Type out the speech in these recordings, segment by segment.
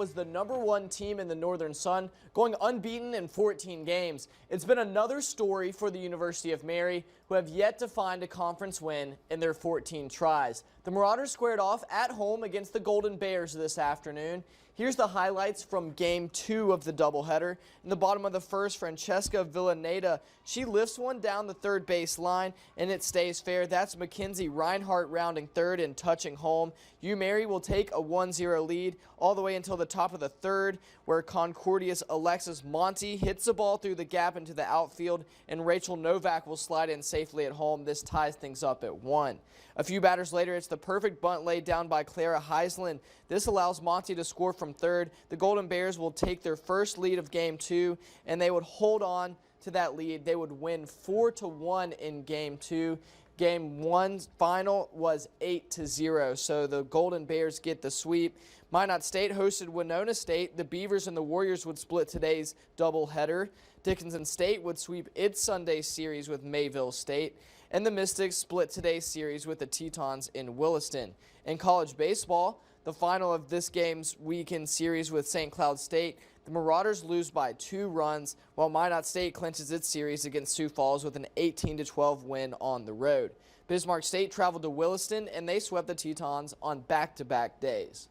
was the #1 team in the Northern Sun, going unbeaten in 14 games. It's been another story for the University of Mary, who have yet to find a conference win in their 14 tries. The Marauders squared off at home against the Golden Bears this afternoon. Here's the highlights from Game 2 of the doubleheader. In the bottom of the first, Francesca Villaneda, she lifts one down the third base line, and it stays fair. That's Mackenzie Reinhardt rounding third and touching home. UMary will take a 1-0 lead all the way until the top of the third, where Concordia's Alexis Monty hits the ball through the gap into the outfield, and Rachel Novak will slide in safely at home. This ties things up at 1. A few batters later, it's the perfect bunt laid down by Clara Heisland. This allows Monty to score from third. The Golden Bears will take their first lead of Game 2, and they would hold on to that lead. They would win 4-1 in Game 2. Game 1's final was 8-0, so the Golden Bears get the sweep. Minot State hosted Winona State. The Beavers and the Warriors would split today's doubleheader. Dickinson State would sweep its Sunday series with Mayville State, and the Mystics split today's series with the Tetons in Williston. In college baseball, the final of this game's weekend series with St. Cloud State, the Marauders lose by 2 runs, while Minot State clinches its series against Sioux Falls with an 18-12 win on the road. Bismarck State traveled to Williston, and they swept the Tetons on back-to-back days.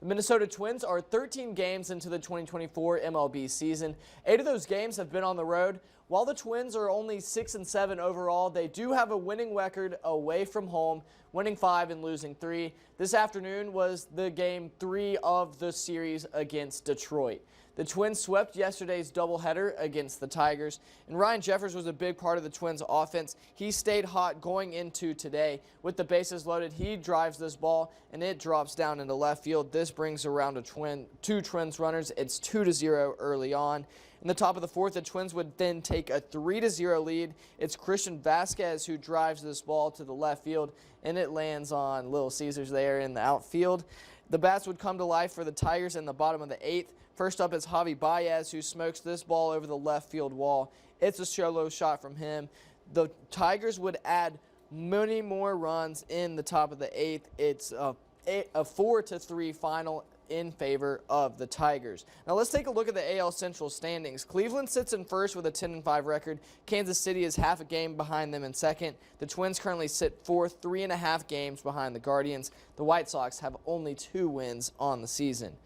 The Minnesota Twins are 13 games into the 2024 MLB season. 8 of those games have been on the road. While the Twins are only 6-7 overall, they do have a winning record away from home, winning 5 and losing 3. This afternoon was the Game 3 of the series against Detroit. The Twins swept yesterday's doubleheader against the Tigers, and Ryan Jeffers was a big part of the Twins' offense. He stayed hot going into today. With the bases loaded, he drives this ball, and it drops down into left field. This brings around two Twins runners. It's 2-0 early on. In the top of the fourth, the Twins would then take a 3-0 lead. It's Christian Vasquez who drives this ball to the left field, and it lands on Little Caesars there in the outfield. The bats would come to life for the Tigers in the bottom of the 8th. First up is Javi Baez, who smokes this ball over the left field wall. It's a solo shot from him. The Tigers would add many more runs in the top of the 8th. It's a 4-3 final in favor of the Tigers. Now let's take a look at the AL Central standings. Cleveland sits in first with a 10-5 record. Kansas City is half a game behind them in second. The Twins currently sit fourth, 3.5 games behind the Guardians. The White Sox have only 2 wins on the season.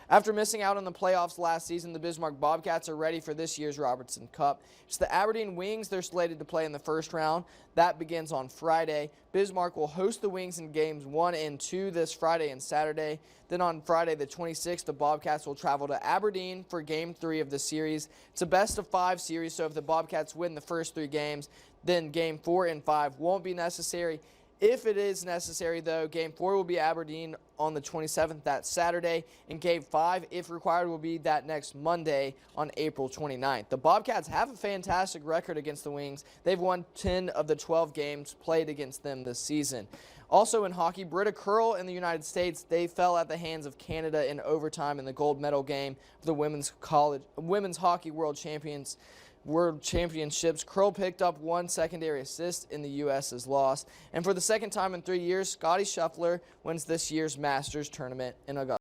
After missing out on the playoffs last season, the Bismarck Bobcats are ready for this year's Robertson Cup. It's the Aberdeen Wings they're slated to play in the first round. That begins on Friday. Bismarck will host the Wings in games 1 and 2 this Friday and Saturday. Then on Friday the 26th, the Bobcats will travel to Aberdeen for Game 3 of the series. It's a best-of-5 series, so if the Bobcats win the first 3 games, then Game 4 and 5 won't be necessary. If it is necessary, though, Game 4 will be Aberdeen on the 27th, that Saturday, and Game 5, if required, will be that next Monday on April 29th. The Bobcats have a fantastic record against the Wings. They've won 10 of the 12 games played against them this season. Also in hockey, Britta Curl in the United States, they fell at the hands of Canada in overtime in the gold medal game of the Women's Hockey World Championships. Curl picked up 1 secondary assist in the U.S.'s loss. And for the second time in 3 years, Scotty Scheffler wins this year's Masters tournament in Augusta.